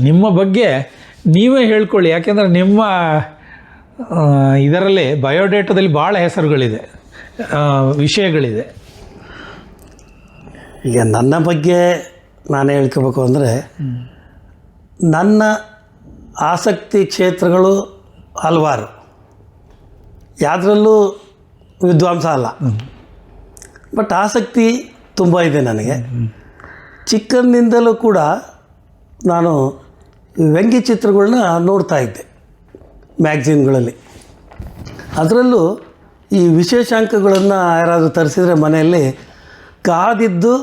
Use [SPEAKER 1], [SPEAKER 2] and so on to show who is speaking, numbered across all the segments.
[SPEAKER 1] ನಿಮ್ಮ ಬಗ್ಗೆ ನೀವೇ ಹೇಳ್ಕೊಳ್ಳಿ, ಯಾಕೆಂದರೆ ನಿಮ್ಮ ಇದರಲ್ಲಿ ಬಯೋಡೇಟಾದಲ್ಲಿ ಭಾಳ ಹೆಸರುಗಳಿದೆ, ವಿಷಯಗಳಿದೆ.
[SPEAKER 2] ಈಗ ನನ್ನ ಬಗ್ಗೆ ನಾನು ಹೇಳ್ಕೋಬೇಕು ಅಂದರೆ, ನನ್ನ ಆಸಕ್ತಿ ಕ್ಷೇತ್ರಗಳು ಹಲವಾರು, ಯಾವುದ್ರಲ್ಲೂ ವಿದ್ವಾಂಸ ಅಲ್ಲ, ಬಟ್ ಆಸಕ್ತಿ ತುಂಬ ಇದೆ ನನಗೆ. ಚಿಕ್ಕಂದಿನಿಂದಲೂ ಕೂಡ ನಾನು ವ್ಯಂಗ್ಯ ಚಿತ್ರಗಳನ್ನ ನೋಡ್ತಾ ಇದ್ದೆ ಮ್ಯಾಗ್ಝಿನ್ಗಳಲ್ಲಿ. ಅದರಲ್ಲೂ ಈ ವಿಶೇಷಾಂಕಗಳನ್ನು ಯಾರಾದರೂ ತರಿಸಿದರೆ ಮನೆಯಲ್ಲಿ ಕಾದಿದ್ದು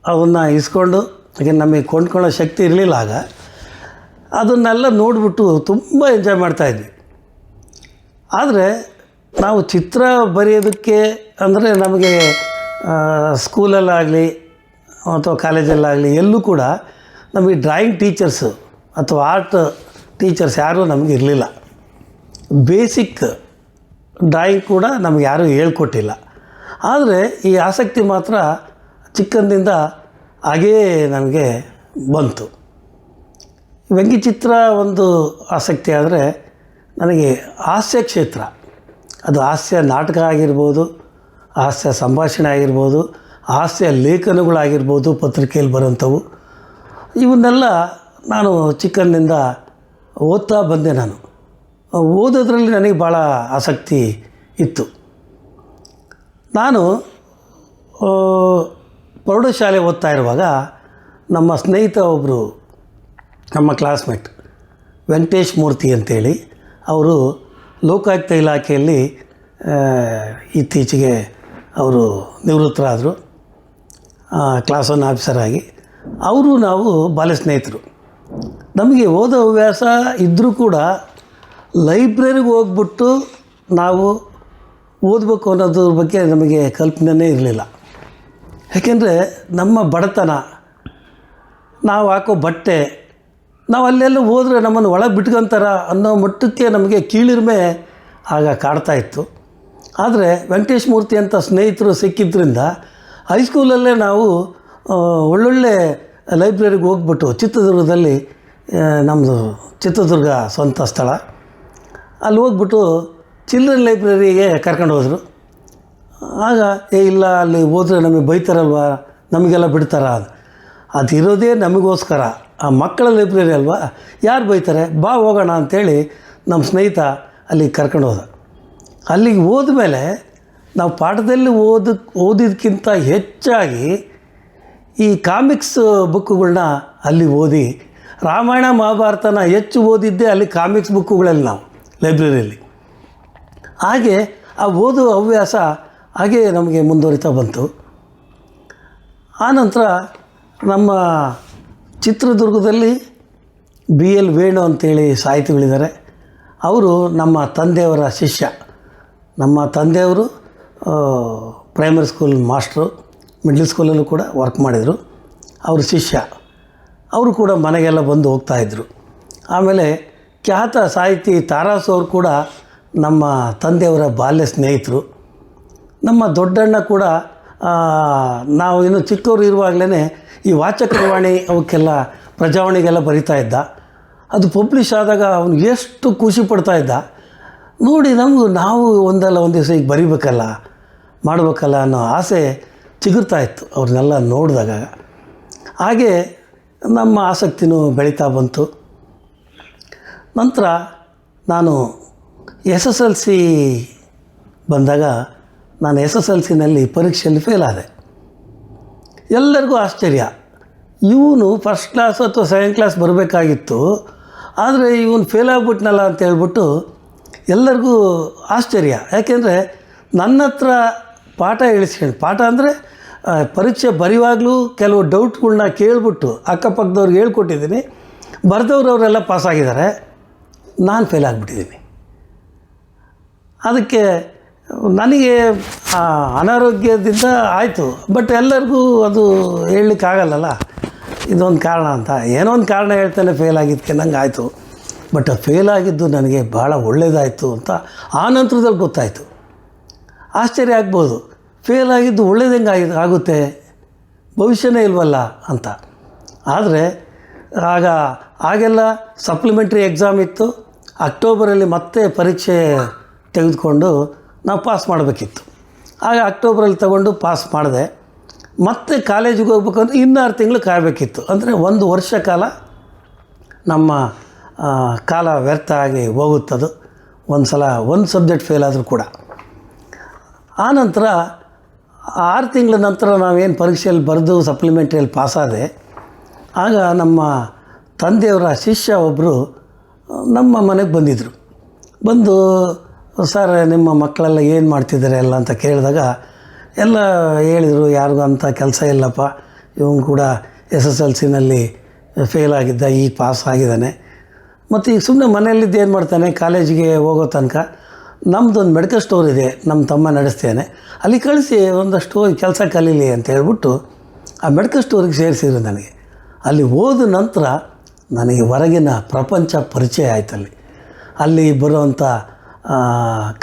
[SPEAKER 2] ಅವನ್ನ ಇಸ್ಕೊಂಡು, ಹಾಗೆ ನಮಗೆ ಕೊಂಡ್ಕೊಳ್ಳೋ ಶಕ್ತಿ ಇರಲಿಲ್ಲ ಆಗ, ಅದನ್ನೆಲ್ಲ ನೋಡಿಬಿಟ್ಟು ತುಂಬ ಎಂಜಾಯ್ ಮಾಡ್ತಾಯಿದ್ವಿ. ಆದರೆ ನಾವು ಚಿತ್ರ ಬರೆಯೋದಕ್ಕೆ ಅಂದರೆ ನಮಗೆ ಸ್ಕೂಲಲ್ಲಾಗಲಿ ಅಥವಾ ಕಾಲೇಜಲ್ಲಾಗಲಿ ಎಲ್ಲೂ ಕೂಡ ನಮಗೆ ಡ್ರಾಯಿಂಗ್ ಟೀಚರ್ಸು ಅಥವಾ ಆರ್ಟ್ ಟೀಚರ್ಸ್ ಯಾರೂ ನಮಗೆ ಇರಲಿಲ್ಲ. ಬೇಸಿಕ್ ಡ್ರಾಯಿಂಗ್ ಕೂಡ ನಮಗೆ ಯಾರೂ ಹೇಳ್ಕೊಟ್ಟಿಲ್ಲ. ಆದರೆ ಈ ಆಸಕ್ತಿ ಮಾತ್ರ ಚಿಕ್ಕಂದಿಂದ ಹಾಗೇ ನನಗೆ ಬಂತು. ವ್ಯಂಗ್ಯಚಿತ್ರ ಒಂದು ಆಸಕ್ತಿ ಆದರೆ, ನನಗೆ ಹಾಸ್ಯ ಕ್ಷೇತ್ರ, ಅದು ಹಾಸ್ಯ ನಾಟಕ ಆಗಿರ್ಬೋದು, ಹಾಸ್ಯ ಸಂಭಾಷಣೆ ಆಗಿರ್ಬೋದು, ಹಾಸ್ಯ ಲೇಖನಗಳಾಗಿರ್ಬೋದು, ಪತ್ರಿಕೆಯಲ್ಲಿ ಬರೋಂಥವು, ಇವನ್ನೆಲ್ಲ ನಾನು ಚಿಕ್ಕಂದಿಂದ ಓದ್ತಾ ಬಂದೆ. ನಾನು ಓದೋದ್ರಲ್ಲಿ ನನಗೆ ಭಾಳ ಆಸಕ್ತಿ ಇತ್ತು. ನಾನು ಪ್ರೌಢಶಾಲೆ ಓದ್ತಾ ಇರುವಾಗ ನಮ್ಮ ಸ್ನೇಹಿತ ಒಬ್ಬರು, ನಮ್ಮ ಕ್ಲಾಸ್ಮೇಟ್ ವೆಂಕಟೇಶ್ ಮೂರ್ತಿ ಅಂತೇಳಿ, ಅವರು ಲೋಕಾಯುಕ್ತ ಇಲಾಖೆಯಲ್ಲಿ ಇತ್ತೀಚೆಗೆ ಅವರು ನಿವೃತ್ತರಾದರು, ಕ್ಲಾಸ್ 1 ಆಫೀಸರ್ ಆಗಿ. ಅವರು ನಾವು ಬಾಲ್ಯ ಸ್ನೇಹಿತರು. ನಮಗೆ ಓದೋ ಹವ್ಯಾಸ ಇದ್ದರೂ ಕೂಡ ಲೈಬ್ರರಿಗೆ ಹೋಗ್ಬಿಟ್ಟು ನಾವು ಓದಬೇಕು ಅನ್ನೋದ್ರ ಬಗ್ಗೆ ನಮಗೆ ಕಲ್ಪನೆಯೇ ಇರಲಿಲ್ಲ. ಯಾಕೆಂದರೆ ನಮ್ಮ ಬಡತನ, ನಾವು ಹಾಕೋ ಬಟ್ಟೆ, ನಾವು ಅಲ್ಲೆಲ್ಲ ಹೋದರೆ ನಮ್ಮನ್ನು ಒಳಗೆ ಬಿಟ್ಕೊತಾರ ಅನ್ನೋ ಮಟ್ಟಕ್ಕೆ ನಮಗೆ ಕೀಳಿರಿಮೆ ಆಗ ಕಾಡ್ತಾಯಿತ್ತು. ಆದರೆ ವೆಂಕಟೇಶ್ ಮೂರ್ತಿ ಅಂತ ಸ್ನೇಹಿತರು ಸಿಕ್ಕಿದ್ರಿಂದ ಹೈಸ್ಕೂಲಲ್ಲೇ ನಾವು ಒಳ್ಳೊಳ್ಳೆ ಲೈಬ್ರರಿಗೆ ಹೋಗ್ಬಿಟ್ಟು, ಚಿತ್ರದುರ್ಗದಲ್ಲಿ ನಮ್ಮದು ಚಿತ್ರದುರ್ಗ ಸ್ವಂತ ಸ್ಥಳ, ಅಲ್ಲಿ ಹೋಗ್ಬಿಟ್ಟು ಚಿಲ್ಡ್ರನ್ ಲೈಬ್ರರಿಗೆ ಕರ್ಕೊಂಡು ಹೋದರು. ಆಗ ಇಲ್ಲ ಅಲ್ಲಿ ಹೋದರೆ ನಮಗೆ ಬೈತಾರಲ್ವ, ನಮಗೆಲ್ಲ ಬಿಡ್ತಾರ, ಅದು ಇರೋದೇ ನಮಗೋಸ್ಕರ, ಆ ಮಕ್ಕಳ ಲೈಬ್ರರಿ ಅಲ್ವಾ, ಯಾರು ಬೈತಾರೆ, ಬಾ ಹೋಗೋಣ ಅಂಥೇಳಿ ನಮ್ಮ ಸ್ನೇಹಿತ ಅಲ್ಲಿಗೆ ಕರ್ಕೊಂಡು ಹೋದ. ಅಲ್ಲಿಗೆ ಹೋದ್ಮೇಲೆ ನಾವು ಪಾಠದಲ್ಲಿ ಓದಿದ್ದಕ್ಕಿಂತ ಹೆಚ್ಚಾಗಿ ಈ ಕಾಮಿಕ್ಸ್ ಬುಕ್ಕುಗಳನ್ನ ಅಲ್ಲಿ ಓದಿ, ರಾಮಾಯಣ ಮಹಾಭಾರತನ ಹೆಚ್ಚು ಓದಿದ್ದೇ ಅಲ್ಲಿ ಕಾಮಿಕ್ಸ್ ಬುಕ್ಕುಗಳಲ್ಲಿ ನಾವು ಲೈಬ್ರರಿಯಲ್ಲಿ. ಹಾಗೆ ಆ ಓದುವ ಹವ್ಯಾಸ ಹಾಗೆ ನಮಗೆ ಮುಂದುವರಿತಾ ಬಂತು. ಆನಂತರ ನಮ್ಮ ಚಿತ್ರದುರ್ಗದಲ್ಲಿ BL ವೇಣು ಅಂತೇಳಿ ಸಾಹಿತಿಗಳಿದ್ದಾರೆ. ಅವರು ನಮ್ಮ ತಂದೆಯವರ ಶಿಷ್ಯ. ನಮ್ಮ ತಂದೆಯವರು ಪ್ರೈಮರಿ ಸ್ಕೂಲ್ ಮಾಸ್ಟ್ರು, ಮಿಡ್ಲ್ ಸ್ಕೂಲಲ್ಲೂ ಕೂಡ ವರ್ಕ್ ಮಾಡಿದರು. ಅವ್ರ ಶಿಷ್ಯ. ಅವರು ಕೂಡ ಮನೆಗೆಲ್ಲ ಬಂದು ಹೋಗ್ತಾಯಿದ್ರು. ಆಮೇಲೆ ಖ್ಯಾತ ಸಾಹಿತಿ ತಾರಾಸು ಅವರು ಕೂಡ ನಮ್ಮ ತಂದೆಯವರ ಬಾಲ್ಯ ಸ್ನೇಹಿತರು. ನಮ್ಮ ದೊಡ್ಡಣ್ಣ ಕೂಡ ನಾವು ಇನ್ನು ಚಿಕ್ಕವರು ಇರುವಾಗಲೇ ಈ ವಾಚಕವಾಣಿ ಅವಕ್ಕೆಲ್ಲ ಪ್ರಜಾವಾಣಿಗೆಲ್ಲ ಬರಿತಾ ಇದ್ದ. ಅದು ಪಬ್ಲಿಷ್ ಆದಾಗ ಅವನು ಎಷ್ಟು ಖುಷಿ ಪಡ್ತಾ ಇದ್ದ ನೋಡಿ. ನಾವು ಒಂದಲ್ಲ ಒಂದು ದಿವಸ ಈಗ ಬರಿಬೇಕಲ್ಲ, ಮಾಡಬೇಕಲ್ಲ ಅನ್ನೋ ಆಸೆ ಚಿಗುರ್ತಾಯಿತ್ತು ಅವ್ರನ್ನೆಲ್ಲ ನೋಡಿದಾಗ. ಹಾಗೆ ನಮ್ಮ ಆಸಕ್ತಿನೂ ಬೆಳೀತಾ ಬಂತು. ನಂತರ ನಾನು SSLC ಬಂದಾಗ, ನಾನು SSLCನಲ್ಲಿ ಪರೀಕ್ಷೆಯಲ್ಲಿ ಫೇಲ್ ಆದೆ. ಎಲ್ಲರಿಗೂ ಆಶ್ಚರ್ಯ, ಇವನು ಫಸ್ಟ್ ಕ್ಲಾಸ್ ಅಥವಾ ಸೆಕೆಂಡ್ ಕ್ಲಾಸ್ ಬರಬೇಕಾಗಿತ್ತು, ಆದರೆ ಇವನು ಫೇಲ್ ಆಗಿಬಿಟ್ನಲ್ಲ ಅಂತ ಹೇಳ್ಬಿಟ್ಟು ಎಲ್ಲರಿಗೂ ಆಶ್ಚರ್ಯ. ಯಾಕೆಂದರೆ ನನ್ನ ಹತ್ರ ಪಾಠ ಹೇಳಿಸ್ಕೊಂಡು, ಪಾಠ ಅಂದರೆ ಪರೀಕ್ಷೆ ಬರೆಯುವಾಗಲೂ ಕೆಲವು ಡೌಟ್ಗಳನ್ನ ಕೇಳಿಬಿಟ್ಟು ಅಕ್ಕಪಕ್ಕದವ್ರಿಗೆ ಹೇಳ್ಕೊಟ್ಟಿದ್ದೀನಿ. ಬರೆದವ್ರು ಅವರೆಲ್ಲ ಪಾಸಾಗಿದ್ದಾರೆ, ನಾನು ಫೇಲ್ ಆಗಿಬಿಟ್ಟಿದ್ದೀನಿ. ಅದಕ್ಕೆ ನನಗೆ ಅನಾರೋಗ್ಯದಿಂದ ಆಯಿತು. ಬಟ್ ಎಲ್ಲರಿಗೂ ಅದು ಹೇಳಲಿಕ್ಕಾಗಲ್ಲಲ್ಲ, ಇದೊಂದು ಕಾರಣ ಅಂತ. ಏನೋ ಒಂದು ಕಾರಣ ಹೇಳ್ತಾನೆ ಫೇಲ್ ಆಗಿದ್ದಕ್ಕೆ ನಂಗೆ ಆಯಿತು. ಬಟ್ ಫೇಲ್ ಆಗಿದ್ದು ನನಗೆ ಭಾಳ ಒಳ್ಳೆಯದಾಯಿತು ಅಂತ ಆ ನಂತರದಲ್ಲಿ ಗೊತ್ತಾಯಿತು. ಆಶ್ಚರ್ಯ ಆಗ್ಬೋದು, ಫೇಲ್ ಆಗಿದ್ದು ಒಳ್ಳೇದಂಗೆ ಆಗುತ್ತೆ, ಭವಿಷ್ಯನೇ ಇಲ್ವಲ್ಲ ಅಂತ. ಆದರೆ ಆಗೆಲ್ಲ ಸಪ್ಲಿಮೆಂಟ್ರಿ ಎಕ್ಸಾಮ್ ಇತ್ತು. ಅಕ್ಟೋಬರಲ್ಲಿ ಮತ್ತೆ ಪರೀಕ್ಷೆ ತೆಗೆದುಕೊಂಡು ನಾವು ಪಾಸ್ ಮಾಡಬೇಕಿತ್ತು. ಆಗ ಅಕ್ಟೋಬರಲ್ಲಿ ತಗೊಂಡು ಪಾಸ್ ಮಾಡಿದೆ. ಮತ್ತೆ ಕಾಲೇಜಿಗೆ ಹೋಗ್ಬೇಕಂದ್ರೆ 6 ತಿಂಗಳು ಕಾಯಬೇಕಿತ್ತು. ಅಂದರೆ 1 ವರ್ಷ ಕಾಲ ನಮ್ಮ ಕಾಲ ವ್ಯರ್ಥ ಆಗಿ ಹೋಗುತ್ತದು. ಒಂದು ಸಲ ಒಂದು ಸಬ್ಜೆಕ್ಟ್ ಫೇಲ್ ಆದರೂ ಕೂಡ. ಆನಂತರ 6 ತಿಂಗಳ ನಂತರ ನಾವೇನು ಪರೀಕ್ಷೆಯಲ್ಲಿ ಬರೆದು ಸಪ್ಲಿಮೆಂಟ್ರಿಯಲ್ಲಿ ಪಾಸಾದೆ, ಆಗ ನಮ್ಮ ತಂದೆಯವರ ಶಿಷ್ಯ ಒಬ್ಬರು ನಮ್ಮ ಮನೆಗೆ ಬಂದಿದ್ದರು. ಬಂದು, ಸರ್ ನಿಮ್ಮ ಮಕ್ಕಳೆಲ್ಲ ಏನು ಮಾಡ್ತಿದ್ದಾರೆ ಎಲ್ಲ ಅಂತ ಕೇಳಿದಾಗ ಎಲ್ಲ ಹೇಳಿದರು, ಯಾರಿಗೂ ಅಂಥ ಕೆಲಸ ಇಲ್ಲಪ್ಪ, ಇವನು ಕೂಡ SSLCನಲ್ಲಿ ಫೇಲ್ ಆಗಿದ್ದ, ಈಗ ಪಾಸ್ ಆಗಿದ್ದಾನೆ, ಮತ್ತು ಈಗ ಸುಮ್ಮನೆ ಮನೆಯಲ್ಲಿದ್ದು ಏನು ಮಾಡ್ತಾನೆ, ಕಾಲೇಜಿಗೆ ಹೋಗೋ ತನಕ ನಮ್ಮದೊಂದು ಮೆಡಿಕಲ್ ಸ್ಟೋರ್ ಇದೆ, ನಮ್ಮ ತಮ್ಮ ನಡೆಸ್ತೇನೆ, ಅಲ್ಲಿ ಕಳಿಸಿ ಒಂದಷ್ಟು ಕೆಲಸ ಕಲೀಲಿ ಅಂತ ಹೇಳ್ಬಿಟ್ಟು ಆ ಮೆಡಿಕಲ್ ಸ್ಟೋರಿಗೆ ಸೇರಿಸಿದ್ರು ನನಗೆ. ಅಲ್ಲಿ ಹೋದ ನಂತರ ನನಗೆ ಹೊರಗಿನ ಪ್ರಪಂಚ ಪರಿಚಯ ಆಯ್ತಲ್ಲಿ. ಅಲ್ಲಿ ಬರುವಂಥ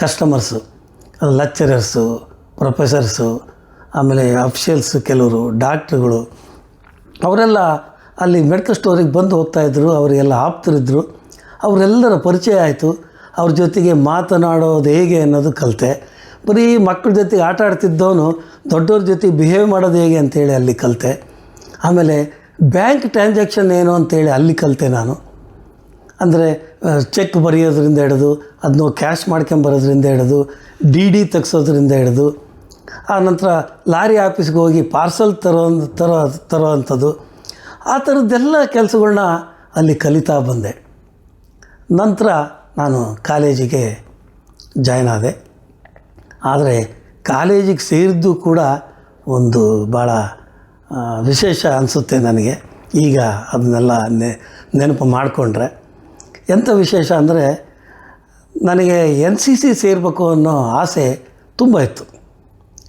[SPEAKER 2] ಕಸ್ಟಮರ್ಸು, ಲೆಕ್ಚರರ್ಸು, ಪ್ರೊಫೆಸರ್ಸು, ಆಮೇಲೆ ಅಫಿಷಿಯಲ್ಸು, ಕೆಲವರು ಡಾಕ್ಟ್ರುಗಳು, ಅವರೆಲ್ಲ ಅಲ್ಲಿ ಮೆಡಿಕಲ್ ಸ್ಟೋರಿಗೆ ಬಂದು ಹೋಗ್ತಾಯಿದ್ರು. ಅವರಿಗೆಲ್ಲ ಆಪ್ತರಿದ್ದರು. ಅವರೆಲ್ಲರ ಪರಿಚಯ ಆಯಿತು. ಅವ್ರ ಜೊತೆಗೆ ಮಾತನಾಡೋದು ಹೇಗೆ ಅನ್ನೋದು ಕಲಿತೆ. ಬರೀ ಮಕ್ಕಳ ಜೊತೆಗೆ ಆಟ ಆಡ್ತಿದ್ದವನು ದೊಡ್ಡವ್ರ ಜೊತೆಗೆ ಬಿಹೇವ್ ಮಾಡೋದು ಹೇಗೆ ಅಂತೇಳಿ ಅಲ್ಲಿ ಕಲಿತೆ. ಆಮೇಲೆ ಬ್ಯಾಂಕ್ ಟ್ರಾನ್ಸಾಕ್ಷನ್ ಏನು ಅಂತೇಳಿ ಅಲ್ಲಿ ಕಲಿತೆ ನಾನು. ಅಂದರೆ ಚೆಕ್ ಬರೆಯೋದ್ರಿಂದ ಹಿಡಿದು ಅದನ್ನು ಕ್ಯಾಶ್ ಮಾಡ್ಕೊಂಬರೋದ್ರಿಂದ ಹಿಡಿದು DD ತೆಗ್ಸೋದ್ರಿಂದ ಹಿಡಿದು, ಆ ನಂತರ ಲಾರಿ ಆಫೀಸ್ಗೆ ಹೋಗಿ ಪಾರ್ಸಲ್ ತರೋ ಅಂಥದ್ದು, ಆ ಥರದ್ದೆಲ್ಲ ಕೆಲಸಗಳ್ನ ಅಲ್ಲಿ ಕಲಿತಾ ಬಂದೆ. ನಂತರ ನಾನು ಕಾಲೇಜಿಗೆ ಜಾಯ್ನ್ ಆದೆ. ಆದರೆ ಕಾಲೇಜಿಗೆ ಸೇರಿದ್ದು ಕೂಡ ಒಂದು ಭಾಳ ವಿಶೇಷ ಅನಿಸುತ್ತೆ ನನಗೆ ಈಗ ಅದನ್ನೆಲ್ಲ ನೆನಪು ಮಾಡಿಕೊಂಡ್ರೆ. ಎಂಥ ವಿಶೇಷ ಅಂದರೆ, ನನಗೆ NCC ಸೇರಬೇಕು ಅನ್ನೋ ಆಸೆ ತುಂಬ ಇತ್ತು.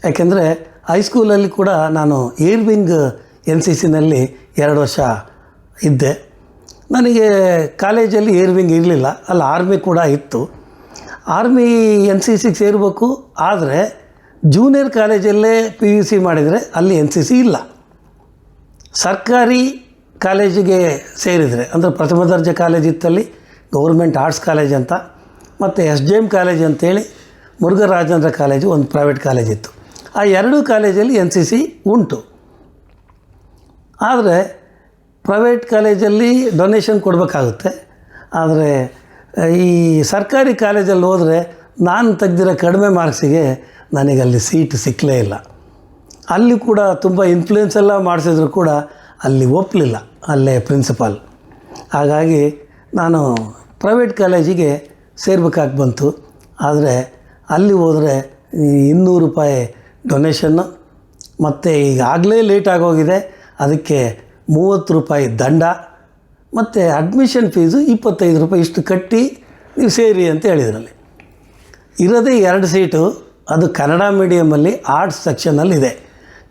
[SPEAKER 2] ಯಾಕೆಂದರೆ ಹೈಸ್ಕೂಲಲ್ಲಿ ಕೂಡ ನಾನು ಏರ್ ವಿಂಗ್ NCCನಲ್ಲಿ 2 ವರ್ಷ ಇದ್ದೆ. ನನಗೆ ಕಾಲೇಜಲ್ಲಿ ಏರ್ ವಿಂಗ್ ಇರಲಿಲ್ಲ, ಅಲ್ಲಿ ಆರ್ಮಿ ಕೂಡ ಇತ್ತು. ಆರ್ಮಿ NCCಗೆ ಸೇರಬೇಕು, ಆದರೆ ಜೂನಿಯರ್ ಕಾಲೇಜಲ್ಲೇ PUC ಮಾಡಿದರೆ ಅಲ್ಲಿ NCC ಇಲ್ಲ. ಸರ್ಕಾರಿ ಕಾಲೇಜಿಗೆ ಸೇರಿದರೆ, ಅಂದರೆ ಪ್ರಥಮ ದರ್ಜೆ ಕಾಲೇಜ್ ಇತ್ತಲ್ಲಿ, ಗೌರ್ಮೆಂಟ್ ಆರ್ಟ್ಸ್ ಕಾಲೇಜ್ ಅಂತ, ಮತ್ತು SJM ಕಾಲೇಜ್ ಅಂತೇಳಿ ಮುರುಘರಾಜೇಂದ್ರ ಕಾಲೇಜು ಒಂದು ಪ್ರೈವೇಟ್ ಕಾಲೇಜ್ ಇತ್ತು. ಆ 2 ಕಾಲೇಜಲ್ಲಿ NCC ಉಂಟು. ಆದರೆ ಪ್ರೈವೇಟ್ ಕಾಲೇಜಲ್ಲಿ ಡೊನೇಷನ್ ಕೊಡಬೇಕಾಗುತ್ತೆ. ಆದರೆ ಈ ಸರ್ಕಾರಿ ಕಾಲೇಜಲ್ಲಿ ಹೋದರೆ ನಾನು ತೆಗೆದಿರೋ ಕಡಿಮೆ ಮಾರ್ಕ್ಸಿಗೆ ನನಗಲ್ಲಿ ಸೀಟ್ ಸಿಕ್ಕಲೇ ಇಲ್ಲ. ಅಲ್ಲಿ ಕೂಡ ತುಂಬ ಇನ್ಫ್ಲೂಯೆನ್ಸ್ ಎಲ್ಲ ಮಾಡಿಸಿದ್ರು ಕೂಡ ಅಲ್ಲಿ ಒಪ್ಪಲಿಲ್ಲ ಅಲ್ಲೇ ಪ್ರಿನ್ಸಿಪಾಲ್. ಹಾಗಾಗಿ ನಾನು ಪ್ರೈವೇಟ್ ಕಾಲೇಜಿಗೆ ಸೇರ್ಬೇಕಾಗಿ ಬಂತು. ಆದರೆ ಅಲ್ಲಿ ಹೋದರೆ ₹200 ಡೊನೇಷನ್ನು, ಮತ್ತು ಈಗಾಗಲೇ ಲೇಟ್ ಆಗೋಗಿದೆ, ಅದಕ್ಕೆ ₹30 ದಂಡ, ಮತ್ತು ಅಡ್ಮಿಷನ್ ಫೀಸು ₹25 ಇಷ್ಟು ಕಟ್ಟಿ ನೀವು ಸೇರಿ ಅಂತ ಹೇಳಿದ್ರಲ್ಲಿ. ಇರೋದೇ 2 ಸೀಟು, ಅದು ಕನ್ನಡ ಮೀಡಿಯಮಲ್ಲಿ ಆರ್ಟ್ಸ್ ಸೆಕ್ಷನಲ್ಲಿದೆ,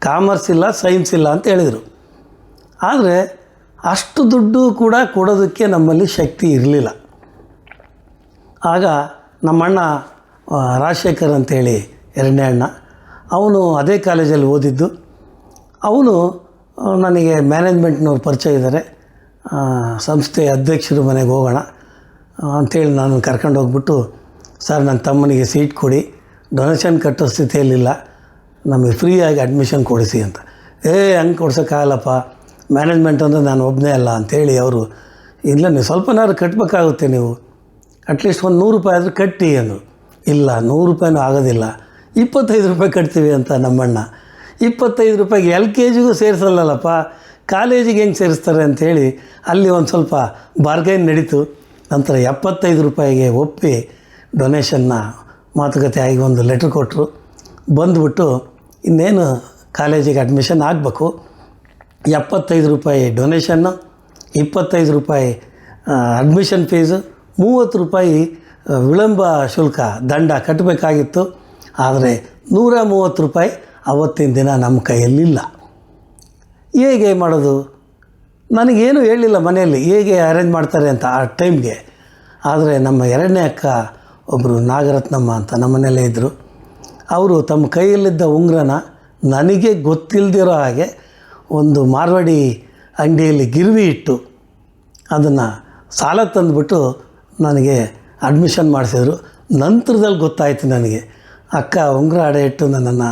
[SPEAKER 2] ಕಾಮರ್ಸ್ ಇಲ್ಲ, ಸೈನ್ಸ್ ಇಲ್ಲ ಅಂತ ಹೇಳಿದರು. ಆದರೆ ಅಷ್ಟು ದುಡ್ಡು ಕೂಡ ಕೊಡೋದಕ್ಕೆ ನಮ್ಮಲ್ಲಿ ಶಕ್ತಿ ಇರಲಿಲ್ಲ. ಆಗ ನಮ್ಮಣ್ಣ ರಾಜಶೇಖರ್ ಅಂತೇಳಿ 2ನೇ ಅಣ್ಣ, ಅವನು ಅದೇ ಕಾಲೇಜಲ್ಲಿ ಓದಿದ್ದು. ಅವನು ನನಗೆ ಮ್ಯಾನೇಜ್ಮೆಂಟ್ನವ್ರು ಪರಿಚಯ ಇದ್ದಾರೆ, ಸಂಸ್ಥೆ ಅಧ್ಯಕ್ಷರ ಮನೆಗೆ ಹೋಗೋಣ ಅಂಥೇಳಿ ನಾನು ಕರ್ಕೊಂಡು ಹೋಗ್ಬಿಟ್ಟು, ಸರ್ ನನ್ನ ತಮ್ಮನಿಗೆ ಸೀಟ್ ಕೊಡಿ, ಡೊನೇಷನ್ ಕಟ್ಟೋ ಸ್ಥಿತಿಯಲ್ಲಿಲ್ಲ, ನಮಗೆ ಫ್ರೀಯಾಗಿ ಅಡ್ಮಿಷನ್ ಕೊಡಿಸಿ ಅಂತ. ಹಂಗೆ ಕೊಡ್ಸೋಕ್ಕಾಗಲ್ಲಪ್ಪ, ಮ್ಯಾನೇಜ್ಮೆಂಟ್ ಅಂದರೆ ನಾನು ಒಬ್ಬನೇ ಅಲ್ಲ ಅಂಥೇಳಿ ಅವರು, ಇಲ್ಲ ನೀವು ಸ್ವಲ್ಪನಾದ್ರು ಕಟ್ಟಬೇಕಾಗುತ್ತೆ, ನೀವು ಅಟ್ಲೀಸ್ಟ್ ಒಂದು ₹100 ಆದರೂ ಕಟ್ಟಿ ಅಂದರು. ಇಲ್ಲ, ₹100 ಆಗೋದಿಲ್ಲ, ₹25 ಕಟ್ತೀವಿ ಅಂತ ನಮ್ಮಣ್ಣ. ₹25 LKGಗೂ ಸೇರಿಸಲ್ಲಪ್ಪ, ಕಾಲೇಜಿಗೆ ಹೆಂಗೆ ಸೇರಿಸ್ತಾರೆ ಅಂಥೇಳಿ ಅಲ್ಲಿ ಒಂದು ಸ್ವಲ್ಪ ಬಾರ್ಗೈನ್ ನಡೀತು. ನಂತರ ₹75ಗೆ ಒಪ್ಪಿ ಡೊನೇಷನ್ನ ಮಾತುಕತೆ ಆಗಿ ಒಂದು ಲೆಟ್ರ್ ಕೊಟ್ಟರು. ಬಂದುಬಿಟ್ಟು ಇನ್ನೇನು ಕಾಲೇಜಿಗೆ ಅಡ್ಮಿಷನ್ ಆಗಬೇಕು, ₹75 ಡೊನೇಷನ್ನು, ₹25 ಅಡ್ಮಿಷನ್ ಫೀಸು, ₹30 ವಿಳಂಬ ಶುಲ್ಕ ದಂಡ ಕಟ್ಟಬೇಕಾಗಿತ್ತು. ಆದರೆ ₹130 ಅವತ್ತಿನ ದಿನ ನಮ್ಮ ಕೈಯಲ್ಲಿಲ್ಲ. ಹೇಗೆ ಮಾಡೋದು? ನನಗೇನು ಹೇಳಿಲ್ಲ ಮನೆಯಲ್ಲಿ ಹೇಗೆ ಅರೇಂಜ್ ಮಾಡ್ತಾರೆ ಅಂತ ಆ ಟೈಮ್ಗೆ. ಆದರೆ ನಮ್ಮ 2ನೇ ಅಕ್ಕ ಒಬ್ಬರು ನಾಗರತ್ನಮ್ಮ ಅಂತ ನಮ್ಮ ಮನೆಯಲ್ಲೇ ಇದ್ದರು. ಅವರು ತಮ್ಮ ಕೈಯಲ್ಲಿದ್ದ ಉಂಗುರನ ನನಗೆ ಗೊತ್ತಿಲ್ಲದಿರೋ ಹಾಗೆ ಒಂದು ಮಾರ್ವಾಡಿ ಅಂಗಡಿಯಲ್ಲಿ ಗಿರ್ವಿ ಇಟ್ಟು ಅದನ್ನು ಸಾಲ ತಂದುಬಿಟ್ಟು ನನಗೆ ಅಡ್ಮಿಷನ್ ಮಾಡಿಸಿದ್ರು. ನಂತರದಲ್ಲಿ ಗೊತ್ತಾಯಿತು ನನಗೆ ಅಕ್ಕ ಉಂಗುರ ಅಡೆ ಇಟ್ಟು ನನ್ನನ್ನು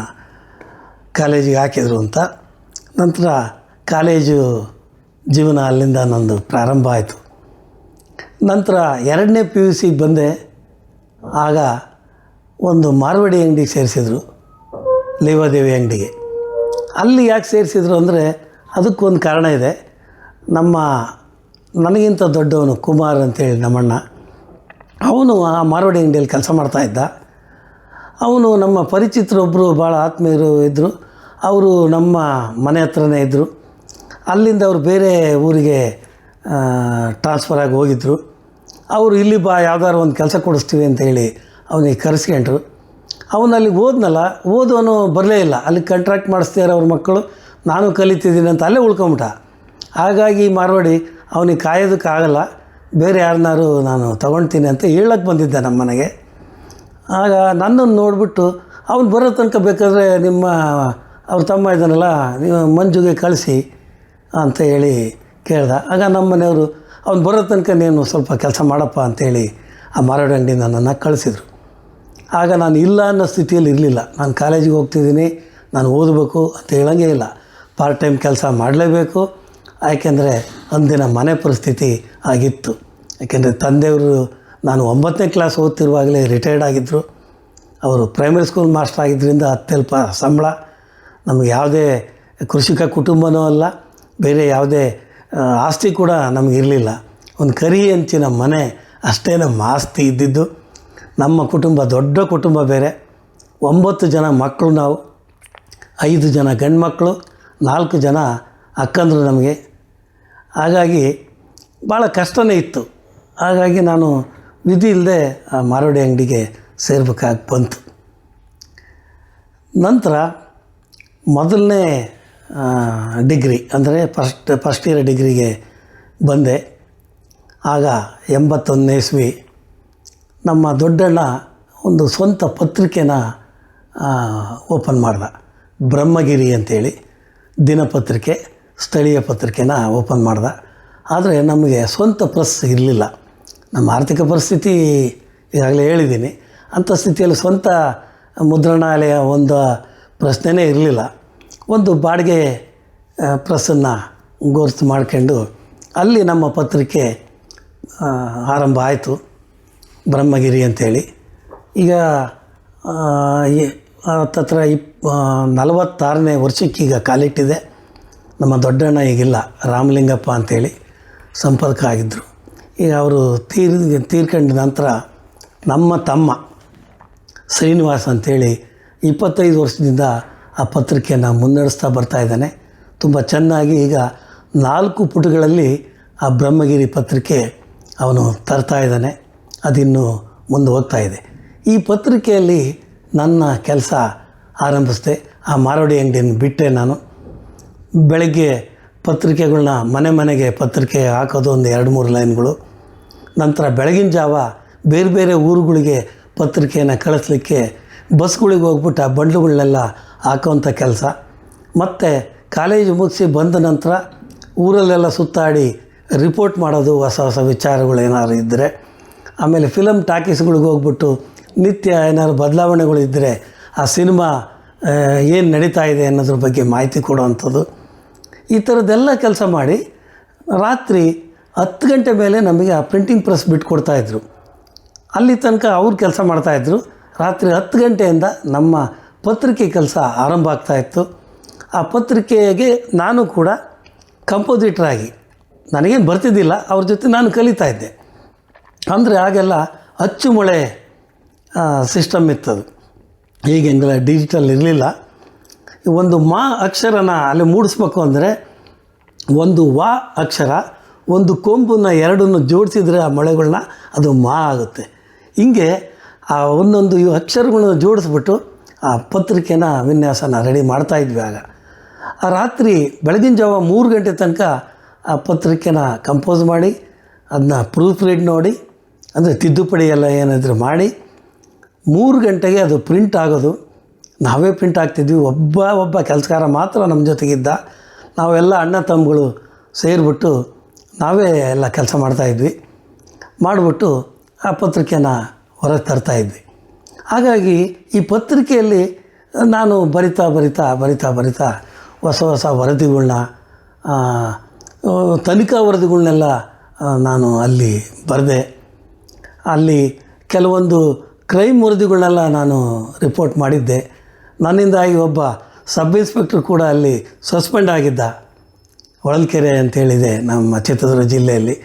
[SPEAKER 2] ಕಾಲೇಜಿಗೆ ಹಾಕಿದರು ಅಂತ. ನಂತರ ಕಾಲೇಜು ಜೀವನ ಅಲ್ಲಿಂದ ನಂದು ಪ್ರಾರಂಭ ಆಯಿತು. ನಂತರ 2ನೇ PUC ಬಂದೆ. ಆಗ ಒಂದು ಮಾರ್ವಾಡಿ ಅಂಗಡಿಗೆ ಸೇರಿಸಿದ್ರು, ಲೇವಾದೇವಿ ಅಂಗಡಿಗೆ. ಅಲ್ಲಿ ಯಾಕೆ ಸೇರಿಸಿದ್ರು ಅಂದರೆ ಅದಕ್ಕೊಂದು ಕಾರಣ ಇದೆ. ನನಗಿಂತ ದೊಡ್ಡವನು ಕುಮಾರ್ ಅಂತೇಳಿ ನಮ್ಮಣ್ಣ, ಅವನು ಆ ಮಾರ್ವಾಡಿ ಅಂಗಡಿಯಲ್ಲಿ ಕೆಲಸ ಮಾಡ್ತಾಯಿದ್ದ. ಅವನು ನಮ್ಮ ಪರಿಚಿತರೊಬ್ಬರು ಭಾಳ ಆತ್ಮೀಯರು ಇದ್ದರು. ಅವರು ನಮ್ಮ ಮನೆ ಹತ್ರನೇ ಇದ್ದರು. ಅಲ್ಲಿಂದ ಅವರು ಬೇರೆ ಊರಿಗೆ ಟ್ರಾನ್ಸ್ಫರ್ ಆಗಿ ಹೋಗಿದ್ದರು. ಅವರು ಇಲ್ಲಿ ಬಾ ಯಾವ್ದಾದ್ರು ಒಂದು ಕೆಲಸ ಕೊಡಿಸ್ತೀವಿ ಅಂತೇಳಿ ಅವನಿಗೆ ಕರೆಸ್ಕೊಂಡ್ರು. ಅವನು ಅಲ್ಲಿಗೆ ಹೋದ್ನಲ್ಲ, ಓದೋನು ಬರಲೇ ಇಲ್ಲ. ಅಲ್ಲಿ ಕಾಂಟ್ರಾಕ್ಟ್ ಮಾಡಿಸ್ತಾರೆ ಅವ್ರ ಮಕ್ಕಳು, ನಾನು ಕಲಿತಿದ್ದೀನಿ ಅಂತ ಅಲ್ಲೇ ಉಳ್ಕೊಂಬಿಟ್ಟ. ಹಾಗಾಗಿ ಮಾರ್ವಾಡಿ ಅವನಿಗೆ ಕಾಯೋದಕ್ಕಾಗಲ್ಲ, ಬೇರೆ ಯಾರನ್ನಾರು ನಾನು ತೊಗೊಳ್ತೀನಿ ಅಂತ ಹೇಳಕ್ಕೆ ಬಂದಿದ್ದೆ ನಮ್ಮ ಮನೆಗೆ. ಆಗ ನನ್ನನ್ನು ನೋಡಿಬಿಟ್ಟು ಅವ್ನು ಬರೋ ತನಕ ಬೇಕಾದರೆ ಅವ್ರ ತಮ್ಮ ಇದ್ದಾನಲ್ಲ, ನೀವು ಮಂಜುಗೆ ಕಳಿಸಿ ಅಂತ ಹೇಳಿ ಕೇಳ್ದ. ಆಗ ನಮ್ಮ ಮನೆಯವರು ಅವ್ನು ಬರೋ ತನಕ ನೀನು ಸ್ವಲ್ಪ ಕೆಲಸ ಮಾಡಪ್ಪ ಅಂತೇಳಿ ಆ ಮಾರಾಟ ಅಂಗಡಿ ನನ್ನನ್ನು ಕಳಿಸಿದ್ರು. ಆಗ ನಾನು ಇಲ್ಲ ಅನ್ನೋ ಸ್ಥಿತಿಯಲ್ಲಿ ಇರಲಿಲ್ಲ. ನಾನು ಕಾಲೇಜಿಗೆ ಹೋಗ್ತಿದ್ದೀನಿ, ನಾನು ಓದಬೇಕು ಅಂತ ಹೇಳೋಂಗೇ ಇಲ್ಲ. ಪಾರ್ಟ್ ಟೈಮ್ ಕೆಲಸ ಮಾಡಲೇಬೇಕು. ಯಾಕೆಂದರೆ ಅಂದಿನ ಮನೆ ಪರಿಸ್ಥಿತಿ ಆಗಿತ್ತು. ಯಾಕೆಂದರೆ ತಂದೆಯವರು ನಾನು 9ನೇ ಕ್ಲಾಸ್ ಓದ್ತಿರುವಾಗಲೇ ರಿಟೈರ್ಡ್ ಆಗಿದ್ದರು. ಅವರು ಪ್ರೈಮರಿ ಸ್ಕೂಲ್ ಮಾಸ್ಟರ್ ಆಗಿದ್ದರಿಂದ ಅತ್ಯಲ್ಪ ಸಂಬಳ. ನಮಗೆ ಯಾವುದೇ ಕೃಷಿಕ ಕುಟುಂಬನೂ ಅಲ್ಲ, ಬೇರೆ ಯಾವುದೇ ಆಸ್ತಿ ಕೂಡ ನಮಗಿರಲಿಲ್ಲ. ಒಂದು ಕರಿ ಹಂಚಿನ ಮನೆ ಅಷ್ಟೇ ನಮ್ಮ ಆಸ್ತಿ ಇದ್ದಿದ್ದು. ನಮ್ಮ ಕುಟುಂಬ ದೊಡ್ಡ ಕುಟುಂಬ ಬೇರೆ. 9 ಜನ ಮಕ್ಕಳು ನಾವು, 5 ಜನ ಗಂಡು ಮಕ್ಕಳು, 4 ಜನ ಅಕ್ಕಂದರು ನಮಗೆ. ಹಾಗಾಗಿ ಭಾಳ ಕಷ್ಟನೇ ಇತ್ತು. ಹಾಗಾಗಿ ನಾನು ವಿಧಿ ಇಲ್ಲದೆ ಆ ಮಾರ್ವಾಡಿ ಅಂಗಡಿಗೆ ಸೇರ್ಬೇಕಾಗಿ ಬಂತು. ನಂತರ ಮೊದಲನೇ ಡಿಗ್ರಿ ಅಂದರೆ ಫಸ್ಟ್ ಇಯರ್ ಡಿಗ್ರಿಗೆ ಬಂದೆ. ಆಗ 81ನೇ ಇಸ್ವಿ ನಮ್ಮ ದೊಡ್ಡಣ್ಣ ಒಂದು ಸ್ವಂತ ಪತ್ರಿಕೆನ ಓಪನ್ ಮಾಡ್ದ, ಬ್ರಹ್ಮಗಿರಿ ಅಂತೇಳಿ ದಿನಪತ್ರಿಕೆ, ಸ್ಥಳೀಯ ಪತ್ರಿಕೆನ ಓಪನ್ ಮಾಡ್ದ. ಆದರೆ ನಮಗೆ ಸ್ವಂತ ಪ್ರೆಸ್ ಇರಲಿಲ್ಲ. ನಮ್ಮ ಆರ್ಥಿಕ ಪರಿಸ್ಥಿತಿ ಈಗಾಗಲೇ ಹೇಳಿದ್ದೀನಿ. ಅಂಥ ಸ್ಥಿತಿಯಲ್ಲಿ ಸ್ವಂತ ಮುದ್ರಣಾಲಯ ಒಂದು ಪ್ರಶ್ನೆನೇ ಇರಲಿಲ್ಲ. ಒಂದು ಬಾಡಿಗೆ ಪ್ರೆಸ್ಸನ್ನು ಗುರುತು ಮಾಡ್ಕೊಂಡು ಅಲ್ಲಿ ನಮ್ಮ ಪತ್ರಿಕೆ ಆರಂಭ ಆಯಿತು, ಬ್ರಹ್ಮಗಿರಿ ಅಂಥೇಳಿ. ಈಗ ಹತ್ತತ್ರ 46ನೇ ವರ್ಷಕ್ಕೀಗ ಕಾಲಿಟ್ಟಿದೆ. ನಮ್ಮ ದೊಡ್ಡಣ್ಣ ಈಗಿಲ್ಲ, ರಾಮಲಿಂಗಪ್ಪ ಅಂಥೇಳಿ ಸಂಪರ್ಕ ಆಗಿದ್ದರು. ಈಗ ಅವರು ತೀರ್ಕೊಂಡ ನಂತರ ನಮ್ಮ ತಮ್ಮ ಶ್ರೀನಿವಾಸ್ ಅಂಥೇಳಿ 25 ವರ್ಷದಿಂದ ಆ ಪತ್ರಿಕೆಯನ್ನು ಮುನ್ನಡೆಸ್ತಾ ಬರ್ತಾಯಿದ್ದಾನೆ. ತುಂಬ ಚೆನ್ನಾಗಿ ಈಗ 4 ಪುಟಗಳಲ್ಲಿ ಆ ಬ್ರಹ್ಮಗಿರಿ ಪತ್ರಿಕೆ ಅವನು ತರ್ತಾ ಇದ್ದಾನೆ. ಅದಿನ್ನೂ ಮುಂದೆ ಹೋಗ್ತಾ ಇದೆ. ಈ ಪತ್ರಿಕೆಯಲ್ಲಿ ನನ್ನ ಕೆಲಸ ಆರಂಭಿಸಿದೆ. ಆ ಮಾರ್ವಾಡಿ ಅಂಗಡಿಯನ್ನು ಬಿಟ್ಟೆ ನಾನು. ಬೆಳಗ್ಗೆ ಪತ್ರಿಕೆಗಳನ್ನ ಮನೆಗೆ ಪತ್ರಿಕೆ ಹಾಕೋದು ಒಂದು 2-3 ಲೈನ್ಗಳು. ನಂತರ ಬೆಳಗಿನ ಜಾವ ಬೇರೆ ಬೇರೆ ಊರುಗಳಿಗೆ ಪತ್ರಿಕೆಯನ್ನು ಕಳಿಸ್ಲಿಕ್ಕೆ ಬಸ್ಗಳಿಗೆ ಹೋಗ್ಬಿಟ್ಟು ಆ ಬಂಡ್ಲುಗಳನ್ನೆಲ್ಲ ಹಾಕೋವಂಥ ಕೆಲಸ. ಮತ್ತು ಕಾಲೇಜು ಮುಗಿಸಿ ಬಂದ ನಂತರ ಊರಲ್ಲೆಲ್ಲ ಸುತ್ತಾಡಿ ರಿಪೋರ್ಟ್ ಮಾಡೋದು, ಹೊಸ ಹೊಸ ವಿಚಾರಗಳು ಏನಾದ್ರು ಇದ್ದರೆ. ಆಮೇಲೆ ಫಿಲಮ್ ಟಾಕೀಸ್ಗಳಿಗೆ ಹೋಗ್ಬಿಟ್ಟು ನಿತ್ಯ ಏನಾದ್ರು ಬದಲಾವಣೆಗಳಿದ್ದರೆ ಆ ಸಿನಿಮಾ ಏನು ನಡೀತಾ ಇದೆ ಅನ್ನೋದ್ರ ಬಗ್ಗೆ ಮಾಹಿತಿ ಕೊಡುವಂಥದ್ದು. ಈ ಥರದ್ದೆಲ್ಲ ಕೆಲಸ ಮಾಡಿ ರಾತ್ರಿ 10 ಗಂಟೆ ಮೇಲೆ ನಮಗೆ ಆ ಪ್ರಿಂಟಿಂಗ್ ಪ್ರೆಸ್ ಬಿಟ್ಕೊಡ್ತಾಯಿದ್ರು. ಅಲ್ಲಿ ತನಕ ಅವ್ರು ಕೆಲಸ ಮಾಡ್ತಾಯಿದ್ರು. ರಾತ್ರಿ 10 ಗಂಟೆಯಿಂದ ನಮ್ಮ ಪತ್ರಿಕೆ ಕೆಲಸ ಆರಂಭ ಆಗ್ತಾಯಿತ್ತು. ಆ ಪತ್ರಿಕೆಗೆ ನಾನು ಕೂಡ ಕಂಪೋಸಿಟ್ರಾಗಿ, ನನಗೇನು ಬರ್ತಿದ್ದಿಲ್ಲ, ಅವ್ರ ಜೊತೆ ನಾನು ಕಲಿತಾ ಇದ್ದೆ. ಅಂದರೆ ಆಗೆಲ್ಲ ಅಚ್ಚುಮೊಳೆ ಸಿಸ್ಟಮ್ ಇತ್ತದು, ಈಗೆಂಗೆಲ್ಲ ಡಿಜಿಟಲ್ ಇರಲಿಲ್ಲ. ಒಂದು ಮಾ ಅಕ್ಷರನ ಅಲ್ಲಿ ಮೂಡಿಸ್ಬೇಕು ಅಂದರೆ ಒಂದು ವಾ ಅಕ್ಷರ, ಒಂದು ಕೊಂಬನ್ನು ಎರಡನ್ನು ಜೋಡಿಸಿದರೆ ಆ ಮೊಳೆಗಳನ್ನ ಅದು ಮಾ ಆಗುತ್ತೆ. ಹಿಂಗೆ ಆ ಒಂದೊಂದು ಅಕ್ಷರಗಳನ್ನ ಜೋಡಿಸ್ಬಿಟ್ಟು ಆ ಪತ್ರಿಕೆನ ವಿನ್ಯಾಸನ ರೆಡಿ ಮಾಡ್ತಾಯಿದ್ವಿ. ಆಗ ಆ ರಾತ್ರಿ ಬೆಳಗಿನ ಜಾವ 3 ಗಂಟೆ ತನಕ ಆ ಪತ್ರಿಕೆನ ಕಂಪೋಸ್ ಮಾಡಿ ಅದನ್ನ ಪ್ರೂಫ್ ರೀಡ್ ನೋಡಿ, ಅಂದರೆ ತಿದ್ದುಪಡಿ ಎಲ್ಲ ಏನಾದರೂ ಮಾಡಿ 3 ಗಂಟೆಗೆ ಅದು ಪ್ರಿಂಟ್ ಆಗೋದು. ನಾವೇ ಪ್ರಿಂಟ್ ಆಗ್ತಿದ್ವಿ. ಒಬ್ಬ ಕೆಲಸಗಾರ ಮಾತ್ರ ನಮ್ಮ ಜೊತೆಗಿದ್ದ. ನಾವೆಲ್ಲ ಅಣ್ಣ ತಮ್ಮಗಳು ಸೇರಿಬಿಟ್ಟು ನಾವೇ ಎಲ್ಲ ಕೆಲಸ ಮಾಡ್ತಾಯಿದ್ವಿ. ಮಾಡಿಬಿಟ್ಟು ಆ ಪತ್ರಿಕೆನ ಹೊರಗೆ ತರ್ತಾಯಿದ್ವಿ. ಹಾಗಾಗಿ ಈ ಪತ್ರಿಕೆಯಲ್ಲಿ ನಾನು ಬರಿತಾ ಹೊಸ ವರದಿಗಳ್ನ, ತನಿಖಾ ವರದಿಗಳ್ನೆಲ್ಲ ನಾನು ಅಲ್ಲಿ ಬರೆದೆ. ಅಲ್ಲಿ ಕೆಲವೊಂದು ಕ್ರೈಮ್ ವರದಿಗಳನ್ನೆಲ್ಲ ನಾನು ರಿಪೋರ್ಟ್ ಮಾಡಿದ್ದೆ. ನನ್ನಿಂದಾಗಿ ಒಬ್ಬ ಸಬ್ ಇನ್ಸ್ಪೆಕ್ಟ್ರ್ ಕೂಡ ಅಲ್ಲಿ ಸಸ್ಪೆಂಡ್ ಆಗಿದ್ದ. ಹೊಳಲ್ಕೆರೆ ಅಂತೇಳಿದೆ ನಮ್ಮ ಚಿತ್ರದುರ್ಗ ಜಿಲ್ಲೆಯಲ್ಲಿ.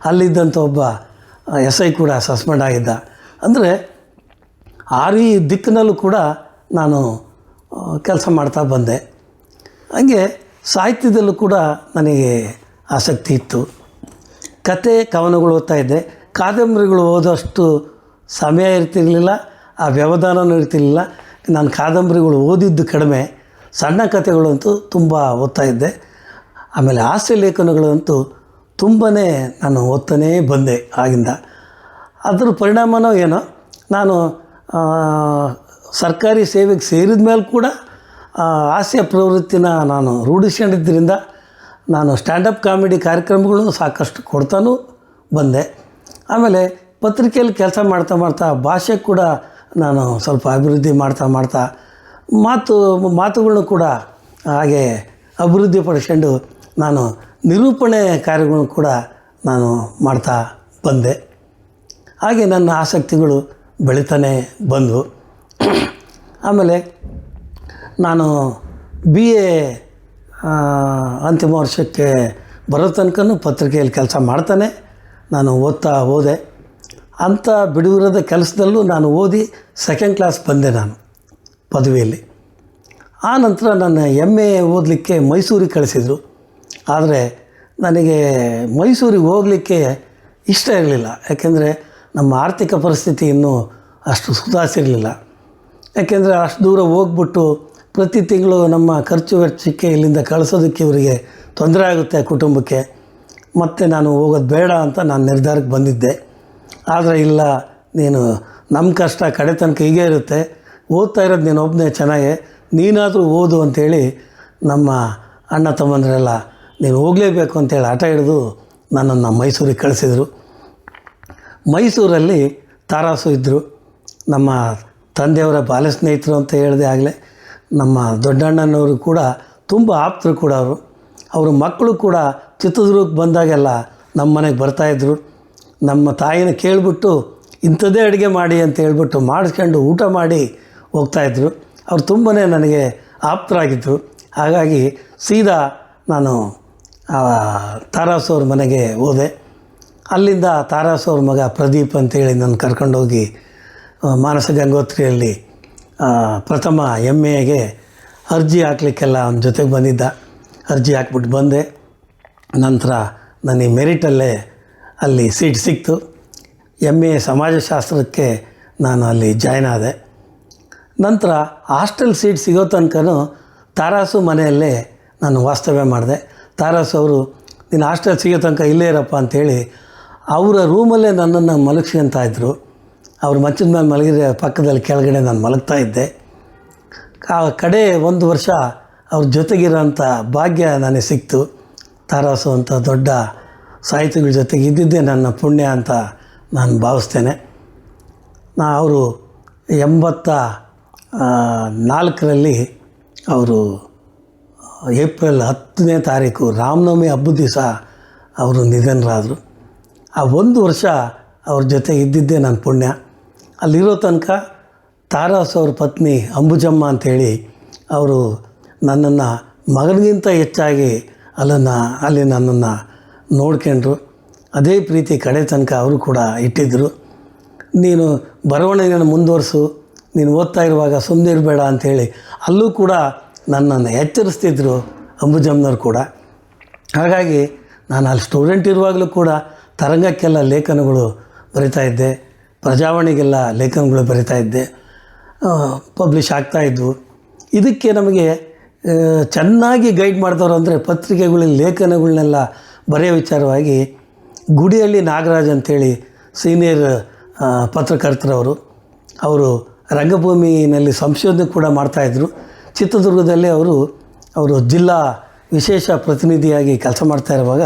[SPEAKER 2] ಅಲ್ಲಿದ್ದಂಥ ಒಬ್ಬ SI ಕೂಡ ಸಸ್ಪೆಂಡ್ ಆಗಿದ್ದ. ಅಂದರೆ ಈ ದಿಕ್ಕಿನಲ್ಲೂ ಕೂಡ ನಾನು ಕೆಲಸ ಮಾಡ್ತಾ ಬಂದೆ. ಹಾಗೆ ಸಾಹಿತ್ಯದಲ್ಲೂ ಕೂಡ ನನಗೆ ಆಸಕ್ತಿ ಇತ್ತು. ಕತೆ ಕವನಗಳು ಓದ್ತಾ ಇದ್ದೆ. ಕಾದಂಬರಿಗಳು ಓದೋಷ್ಟು ಸಮಯ ಇರ್ತಿರಲಿಲ್ಲ, ಆ ವ್ಯವಧಾನವೂ ಇರ್ತಿರಲಿಲ್ಲ. ನಾನು ಕಾದಂಬರಿಗಳು ಓದಿದ್ದು ಕಡಿಮೆ, ಸಣ್ಣ ಕಥೆಗಳಂತೂ ತುಂಬ ಓದ್ತಾ ಇದ್ದೆ. ಆಮೇಲೆ ಹಾಸ್ಯ ಲೇಖನಗಳಂತೂ ತುಂಬಾ ನಾನು ಓದ್ತಾನೇ ಬಂದೆ ಆಗಿಂದ. ಅದರ ಪರಿಣಾಮನೋ ಏನೋ, ನಾನು ಸರ್ಕಾರಿ ಸೇವೆಗೆ ಸೇರಿದ ಮೇಲೆ ಕೂಡ ಹಾಸ್ಯ ಪ್ರವೃತ್ತಿನ ನಾನು ರೂಢಿಸ್ಕೊಂಡಿದ್ದರಿಂದ ನಾನು ಸ್ಟ್ಯಾಂಡಪ್ ಕಾಮಿಡಿ ಕಾರ್ಯಕ್ರಮಗಳನ್ನು ಸಾಕಷ್ಟು ಕೊಡ್ತಾನೂ ಬಂದೆ. ಆಮೇಲೆ ಪತ್ರಿಕೆಯಲ್ಲಿ ಕೆಲಸ ಮಾಡ್ತಾ ಭಾಷೆ ಕೂಡ ನಾನು ಸ್ವಲ್ಪ ಅಭಿವೃದ್ಧಿ ಮಾಡ್ತಾ ಮಾತುಗಳನ್ನು ಕೂಡ ಹಾಗೆ ಅಭಿವೃದ್ಧಿ ಪಡಿಸ್ಕೊಂಡು ನಾನು ನಿರೂಪಣೆ ಕಾರ್ಯಗಳನ್ನು ಕೂಡ ನಾನು ಮಾಡ್ತಾ ಬಂದೆ. ಹಾಗೆ ನನ್ನ ಆಸಕ್ತಿಗಳು ಬೆಳೀತಾನೆ ಬಂದವು. ಆಮೇಲೆ ನಾನು BA ಅಂತಿಮ ವರ್ಷಕ್ಕೆ ಬರೋ ತನಕನೂ ಪತ್ರಿಕೆಯಲ್ಲಿ ಕೆಲಸ ಮಾಡ್ತಾನೆ ನಾನು ಓದ್ತಾ ಹೋದೆ. ಅಂಥ ಬಿಡುವಿರದ ಕೆಲಸದಲ್ಲೂ ನಾನು ಓದಿ ಸೆಕೆಂಡ್ ಕ್ಲಾಸ್ ಬಂದೆ ನಾನು ಪದವಿಯಲ್ಲಿ. ಆ ನಂತರ ನನ್ನ MA ಓದಲಿಕ್ಕೆ ಮೈಸೂರಿಗೆ ಕಳಿಸಿದರು. ಆದರೆ ನನಗೆ ಮೈಸೂರಿಗೆ ಹೋಗಲಿಕ್ಕೆ ಇಷ್ಟ ಇರಲಿಲ್ಲ. ಯಾಕೆಂದರೆ ನಮ್ಮ ಆರ್ಥಿಕ ಪರಿಸ್ಥಿತಿ ಇನ್ನೂ ಅಷ್ಟು ಸುಧಾರಿಸಿರಲಿಲ್ಲ. ಯಾಕೆಂದರೆ ಅಷ್ಟು ದೂರ ಹೋಗ್ಬಿಟ್ಟು ಪ್ರತಿ ತಿಂಗಳು ನಮ್ಮ ಖರ್ಚು ವೆಚ್ಚಕ್ಕೆ ಇಲ್ಲಿಂದ ಕಳಿಸೋದಕ್ಕೆ ಇವರಿಗೆ ತೊಂದರೆ ಆಗುತ್ತೆ ಕುಟುಂಬಕ್ಕೆ. ಮತ್ತು ನಾನು ಹೋಗೋದು ಬೇಡ ಅಂತ ನಾನು ನಿರ್ಧಾರಕ್ಕೆ ಬಂದಿದ್ದೆ. ಆದರೆ ಇಲ್ಲ, ನೀನು ನಮ್ಮ ಕಷ್ಟ ಕಡೆ ತನಕ ಹೀಗೆ ಇರುತ್ತೆ, ಓದ್ತಾ ಇರೋದು ನೀನು ಒಬ್ಬನೇ ಚೆನ್ನಾಗೆ, ನೀನಾದರೂ ಓದು ಅಂಥೇಳಿ ನಮ್ಮ ಅಣ್ಣ ತಮ್ಮಂದರೆಲ್ಲ ನೀನು ಹೋಗಲೇಬೇಕು ಅಂತೇಳಿ ಹಠ ಹಿಡಿದು ನನ್ನನ್ನು ಮೈಸೂರಿಗೆ ಕಳಿಸಿದರು. ಮೈಸೂರಲ್ಲಿ ತಾರಾಸು ಇದ್ದರು. ನಮ್ಮ ತಂದೆಯವರ ಬಾಲ್ಯ ಸ್ನೇಹಿತರು ಅಂತ ಹೇಳಿದೆ ಆಗಲೇ. ನಮ್ಮ ದೊಡ್ಡಣ್ಣನವರು ಕೂಡ ತುಂಬ ಆಪ್ತರು ಕೂಡ ಅವರು. ಅವ್ರ ಮಕ್ಕಳು ಕೂಡ ಚಿತ್ರದುರ್ಗಕ್ಕೆ ಬಂದಾಗೆಲ್ಲ ನಮ್ಮ ಮನೆಗೆ ಬರ್ತಾಯಿದ್ರು. ನಮ್ಮ ತಾಯಿನ ಕೇಳಿಬಿಟ್ಟು ಇಂಥದ್ದೇ ಅಡುಗೆ ಮಾಡಿ ಅಂತ ಹೇಳ್ಬಿಟ್ಟು ಮಾಡಿಸ್ಕೊಂಡು ಊಟ ಮಾಡಿ ಹೋಗ್ತಾಯಿದ್ರು. ಅವ್ರು ತುಂಬಾ ನನಗೆ ಆಪ್ತರಾಗಿದ್ದರು. ಹಾಗಾಗಿ ಸೀದಾ ನಾನು ತಾರಾಸು ಅವ್ರ ಮನೆಗೆ ಹೋದೆ. ಅಲ್ಲಿಂದ ತಾರಾಸು ಅವ್ರ ಮಗ ಪ್ರದೀಪ್ ಅಂತೇಳಿ ನನ್ನ ಕರ್ಕೊಂಡೋಗಿ ಮಾನಸ ಗಂಗೋತ್ರಿಯಲ್ಲಿ ಪ್ರಥಮ MAಗೆ ಅರ್ಜಿ ಹಾಕ್ಲಿಕ್ಕೆಲ್ಲ ಅವನ ಜೊತೆಗೆ ಬಂದಿದ್ದ. ಅರ್ಜಿ ಹಾಕ್ಬಿಟ್ಟು ಬಂದೆ. ನಂತರ ನನಗೆ ಮೆರಿಟಲ್ಲೇ ಅಲ್ಲಿ ಸೀಟ್ ಸಿಕ್ತು. MA ಸಮಾಜಶಾಸ್ತ್ರಕ್ಕೆ ನಾನು ಅಲ್ಲಿ ಜಾಯ್ನ್ ಆದೆ. ನಂತರ ಹಾಸ್ಟೆಲ್ ಸೀಟ್ ಸಿಗೋ ತನಕನೂ ತಾರಾಸು ಮನೆಯಲ್ಲೇ ನಾನು ವಾಸ್ತವ್ಯ ಮಾಡಿದೆ. ತಾರಾಸು ಅವರು ನೀನು ಹಾಸ್ಟೆಲ್ ಸಿಗೋ ತನಕ ಇಲ್ಲೇ ಇರಪ್ಪ ಅಂಥೇಳಿ ಅವರ ರೂಮಲ್ಲೇ ನನ್ನನ್ನು ಮಲಗಿಸ್ಕೊಂತ ಇದ್ದರು. ಅವ್ರ ಮಂಚದ ಮೇಲೆ ಮಲಗಿದ ಪಕ್ಕದಲ್ಲಿ ಕೆಳಗಡೆ ನಾನು ಮಲಗ್ತಾ ಇದ್ದೆ. ಕಡೆ ಒಂದು ವರ್ಷ ಅವ್ರ ಜೊತೆಗಿರೋಂಥ ಭಾಗ್ಯ ನನಗೆ ಸಿಕ್ತು. ತಾರಾಸು ಅಂತ ದೊಡ್ಡ ಸಾಹಿತಿಗಳ ಜೊತೆಗೆ ಇದ್ದಿದ್ದೇ ನನ್ನ ಪುಣ್ಯ ಅಂತ ನಾನು ಭಾವಿಸ್ತೇನೆ. ಅವರು 84ರಲ್ಲಿ ಅವರು ಏಪ್ರಿಲ್ 10ನೇ ತಾರೀಕು ರಾಮನವಮಿ ಹಬ್ಬದ ದಿವಸ ಅವರು ನಿಧನರಾದರು. ಆ ಒಂದು ವರ್ಷ ಅವ್ರ ಜೊತೆ ಇದ್ದಿದ್ದೇ ನನ್ನ ಪುಣ್ಯ. ಅಲ್ಲಿರೋ ತನಕ ತಾರಾಸು ಅವ್ರ ಪತ್ನಿ ಅಂಬುಜಮ್ಮ ಅಂಥೇಳಿ ಅವರು ನನ್ನನ್ನು ಮಗನಿಗಿಂತ ಹೆಚ್ಚಾಗಿ ಅಲ್ಲಿ ನನ್ನನ್ನು ನೋಡ್ಕೊಂಡ್ರು. ಅದೇ ಪ್ರೀತಿ ಕಡೆ ತನಕ ಅವರು ಕೂಡ ಇಟ್ಟಿದ್ದರು. ನೀನು ಬರವಣಿಗೆಯನ್ನು ಮುಂದುವರಿಸು, ನೀನು ಓದ್ತಾ ಇರುವಾಗ ಸುಮ್ಮನೆ ಇರಬೇಡ ಅಂಥೇಳಿ ಅಲ್ಲೂ ಕೂಡ ನನ್ನನ್ನು ಎಚ್ಚರಿಸ್ತಿದ್ರು ಅಂಬುಜಮ್ಮನವ್ರು ಕೂಡ. ಹಾಗಾಗಿ ನಾನು ಅಲ್ಲಿ ಸ್ಟೂಡೆಂಟ್ ಇರುವಾಗಲೂ ಕೂಡ ತರಂಗಕ್ಕೆಲ್ಲ ಲೇಖನಗಳು ಬರಿತಾಯಿದ್ದೆ, ಪ್ರಜಾವಾಣಿಗೆಲ್ಲ ಲೇಖನಗಳು ಬರಿತಾಯಿದ್ದೆ, ಪಬ್ಲಿಷ್ ಆಗ್ತಾಯಿದ್ವು. ಇದಕ್ಕೆ ನಮಗೆ ಚೆನ್ನಾಗಿ ಗೈಡ್ ಮಾಡ್ದವರು ಅಂದರೆ ಪತ್ರಿಕೆಗಳಲ್ಲಿ ಲೇಖನಗಳನ್ನೆಲ್ಲ ಬರೆಯೋ ವಿಚಾರವಾಗಿ ಗುಡಿಹಳ್ಳಿ ನಾಗರಾಜ್ ಅಂಥೇಳಿ ಸೀನಿಯರ್ ಪತ್ರಕರ್ತರವರು. ಅವರು ರಂಗಭೂಮಿನಲ್ಲಿ ಸಂಶೋಧನೆ ಕೂಡ ಮಾಡ್ತಾಯಿದ್ರು. ಚಿತ್ರದುರ್ಗದಲ್ಲೇ ಅವರು ಜಿಲ್ಲಾ ವಿಶೇಷ ಪ್ರತಿನಿಧಿಯಾಗಿ ಕೆಲಸ ಮಾಡ್ತಾ ಇರುವಾಗ